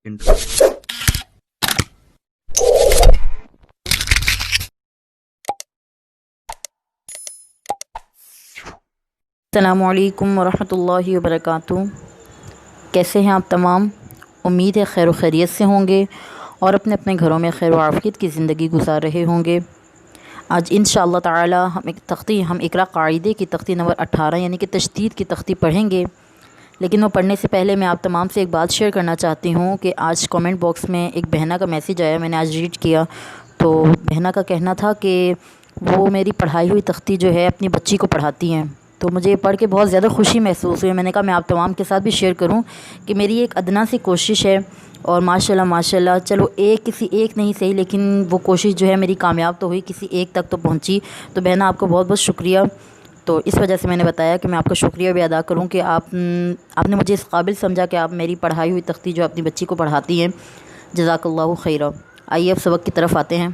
السلام علیکم ورحمۃ اللہ وبرکاتہ۔ کیسے ہیں آپ تمام؟ امید ہے خیر و خیریت سے ہوں گے اور اپنے اپنے گھروں میں خیر و عافیت کی زندگی گزار رہے ہوں گے۔ آج انشاءاللہ تعالی ہم اقرا قاعدے کی تختی نمبر 18 یعنی کہ تشدید کی تختی پڑھیں گے، لیکن وہ پڑھنے سے پہلے میں آپ تمام سے ایک بات شیئر کرنا چاہتی ہوں کہ آج کامنٹ باکس میں ایک بہنا کا میسیج آیا، میں نے آج ریڈ کیا، تو بہنا کا کہنا تھا کہ وہ میری پڑھائی ہوئی تختی جو ہے اپنی بچی کو پڑھاتی ہیں، تو مجھے یہ پڑھ کے بہت زیادہ خوشی محسوس ہوئی۔ میں نے کہا میں آپ تمام کے ساتھ بھی شیئر کروں کہ میری ایک ادنا سی کوشش ہے، اور ماشاءاللہ چلو کسی ایک نہیں صحیح، لیکن وہ کوشش جو ہے میری کامیاب تو ہوئی، کسی ایک تک تو پہنچی۔ تو بہنا آپ کو بہت بہت شکریہ۔ تو اس وجہ سے میں نے بتایا کہ میں آپ کا شکریہ بھی ادا کروں کہ آپ نے مجھے اس قابل سمجھا کہ آپ میری پڑھائی ہوئی تختی جو اپنی بچی کو پڑھاتی ہیں۔ جزاک اللہ خیرہ۔ آئیے اب سبق کی طرف آتے ہیں۔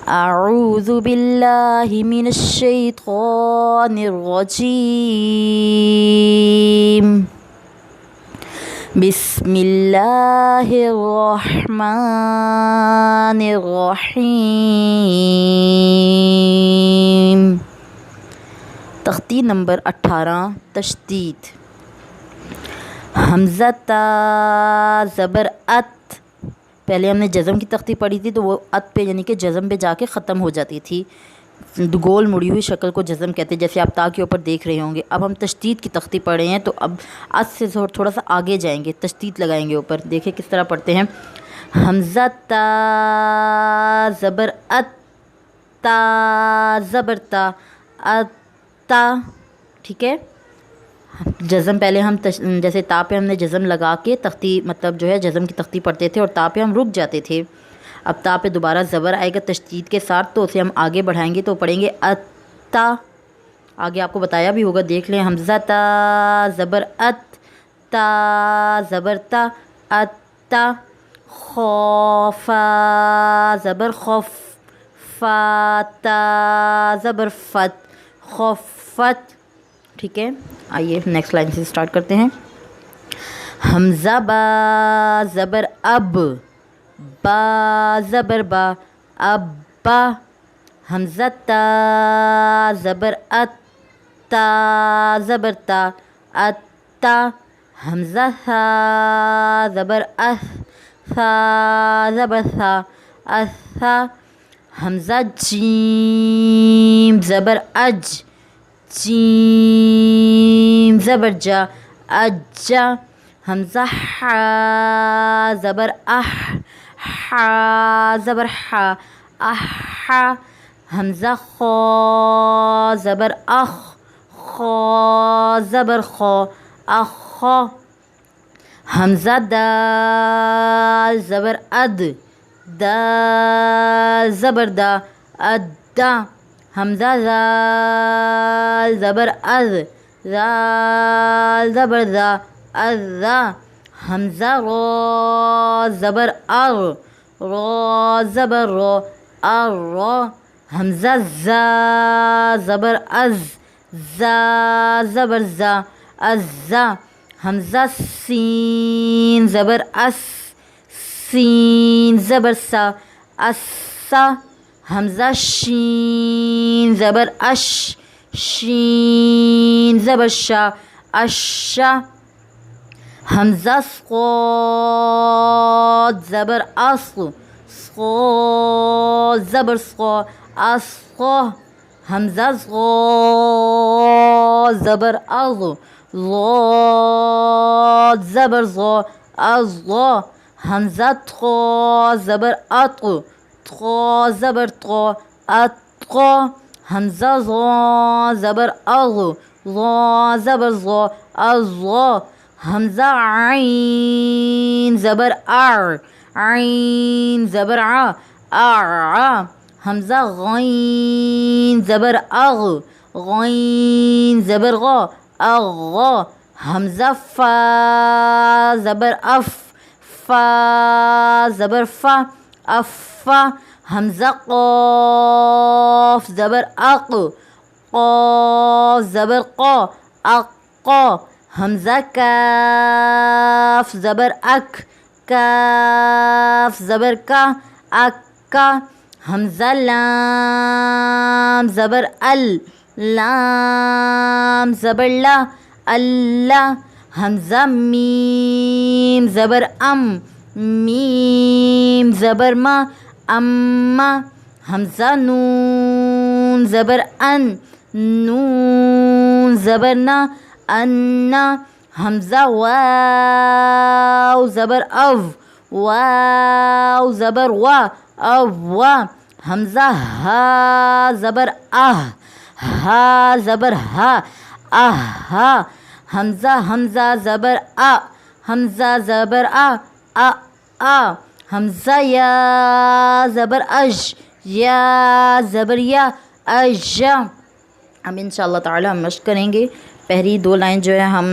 اعوذ باللہ من الشیطان الرجیم، بسم اللہ الرحمن الرحیم۔ تختی نمبر 18 تشدید۔ حمزہ تا زبر ات، پہلے ہم نے جزم کی تختی پڑھی تھی تو وہ ات پہ یعنی کہ جزم پہ جا کے ختم ہو جاتی تھی، گول مڑی ہوئی شکل کو جزم کہتے ہیں، جیسے آپ تا کے اوپر دیکھ رہے ہوں گے۔ اب ہم تشدید کی تختی پڑھ رہے ہیں تو اب ات سے تھوڑا سا آگے جائیں گے، تشدید لگائیں گے اوپر۔ دیکھیں کس طرح پڑھتے ہیں۔ حمزہ تا زبر ات، تا زبر تا، اتا، ٹھیک ہے۔ جزم پہلے ہم جیسے تا پہ ہم نے جزم لگا کے تختی مطلب جو ہے جزم کی تختی پڑھتے تھے اور تا پہ ہم رک جاتے تھے۔ اب تا پہ دوبارہ زبر آئے گا تشدید کے ساتھ تو اسے ہم آگے بڑھائیں گے تو پڑھیں گے اتا۔ آگے آپ کو بتایا بھی ہوگا، دیکھ لیں۔ حمزہ تا زبر ات، تا زبر تا، اتا۔ خوفا زبر خوف، فا تا زبر فت، خوفت، ٹھیک ہے۔ آئیے نیکسٹ لائن سے سٹارٹ کرتے ہیں۔ حمزہ با زبر اب، با زبر با، ابا۔ حمزہ تا زبر ات، تا زبر تا، اتا۔ حمزہ ثا زبر اث، ثا زبر ثا، اثا۔ حمزہ جیم زبر اج، جیم زبر جا، اجا۔ حمزہ حا زبر اح، حا زبر حا، احا۔ حمزہ خا زبر اخ، خا زبر خا، اخا۔ حمزہ دال زبر اد، دا زبر دا، ادا۔ حمزہ زال زبر از، زال زبر زا، ازا۔ حمزہ را زبر ار، را زبر را، ارا۔ حمزہ زا زبر از، زا زبر زا، ازا۔ حمزہ سین زبر اس، سین زبر سا، اسا۔ حمزہ شین زبر اش، شین زبر شا، اشا۔ حمزہ صاد زبر اص، صاد زبر صا، اصا۔ حمزہ ضا زبر اض، ضاد زبر ضا، اضا۔ حمزہ طا زبر اط، طا زبر طا، اطا۔ حمزہ ضا زبر اض، ضا زبر ضا، اضا۔ حمزہ عین زبر اع، عین زبر ع، اعا۔ حمزہ غین زبر اغ، غین زبر غا، اغا۔ حمزہ فا زبر اف، فا زبر فا، افا۔ حمزہ قاف زبر اق، قاف زبر قا، اقا۔ حمزہ کاف زبر اک، کاف زبر کا، اکا. حمزہ لام زبر ال، لام زبر لا، اللہ. حمزہ میم زبر ام، میم زبر ما، اما. حمزہ نون زبر ان، نون زبر نا، انا. حمزہ واو زبر او، واو زبر وا، اوا. حمزہ ہا زبر آہ، ہا زبر ہا، آہا. حمزہ زبر آ، حمزہ زبر آ، آ. حمزہ یا زبر اج، یا زبر یا، اجا. اب انشاءاللہ تعالی ہم مشق کریں گے. پہلی 2 لائن جو ہے ہم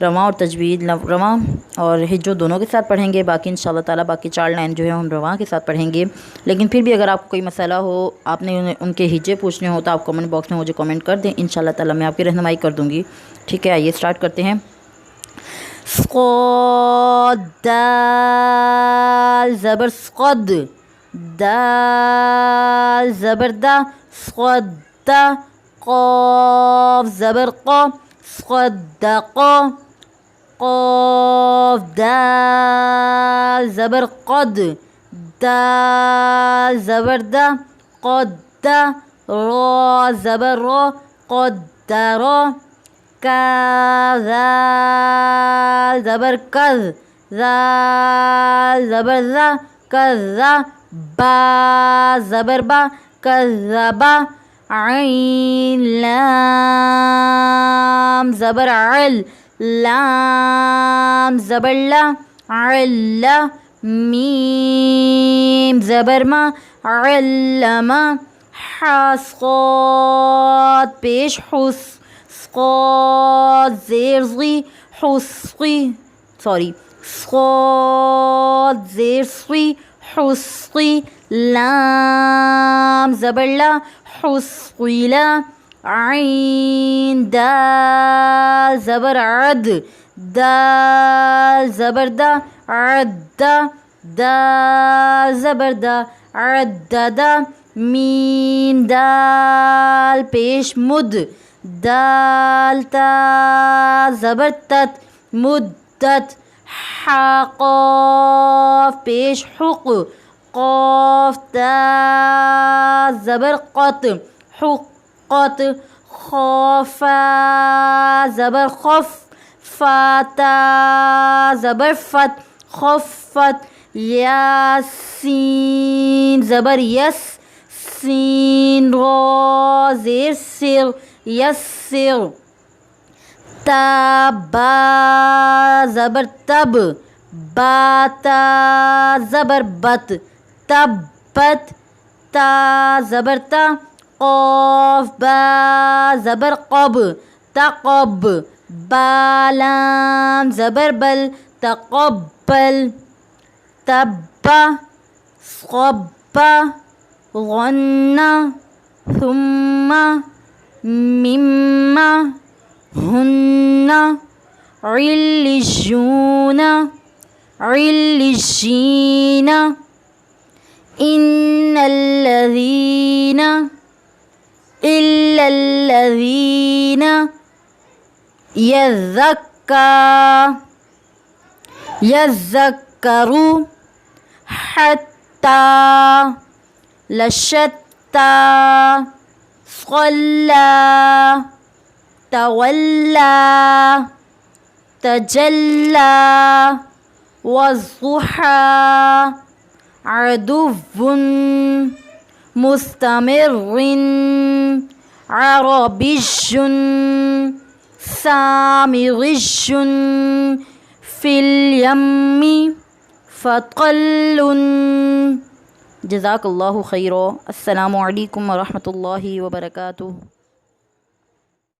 رواں اور تجوید، رواں اور ہجو دونوں کے ساتھ پڑھیں گے. باقی انشاءاللہ تعالی باقی 4 لائن جو ہے ہم رواں کے ساتھ پڑھیں گے. لیکن پھر بھی اگر آپ کو کوئی مسئلہ ہو، آپ نے ان کے ہجے پوچھنے ہو، تو آپ کمنٹ باکس میں مجھے کمنٹ کر دیں. انشاءاللہ تعالی میں آپ کی رہنمائی کر دوں گی. ٹھیک ہے، آئیے اسٹارٹ کرتے ہیں. صاد دال زبر صد، دال زبر دا، صد. قاف زبر قا، صدق. قاف دال زبر قد، دال زبر دا، قد. را زبر را، قدر. کذا زبر کذ، ذال زبر ذا، کذا. با زبر با، کذبا. عین لام زبر عل، لام زبر لا، علا. میم زبر ما، علما. صاد پیش حس، صاد زیر ضی، حسقی. صاد زیر صی، حسقی. لام زبر لا، حسقیلا. عین دال زبر عد، دال زبر دا، عدا. دال زبر دا، عددا. میم دال پیش مد، دال تا زبر تت، مدت. قاف پیش حق، قاف تا زبر قط، حقت. خافا زبر خف، فاتا زبر فت، خفت. یاسین زبر یس، سین. را زیر سر، یسر. تابا زبر تب، باتا زبر بت، تبت. تا زبر تا، قاف با زبر قب، تقب. بالام زبر بل، تقبل. تبا صبا، غنّا. ثم مما، هن. علجون، علجین. إن الذين، إلا الذين. يذكروا، حتى. لشتى، صلى. تولى، تجلى. والضحى. عدو، مستمر. عربي، سامري. في اليم، فطل. جزاک اللہ خیرا. السلام علیکم ورحمۃ اللہ وبرکاتہ.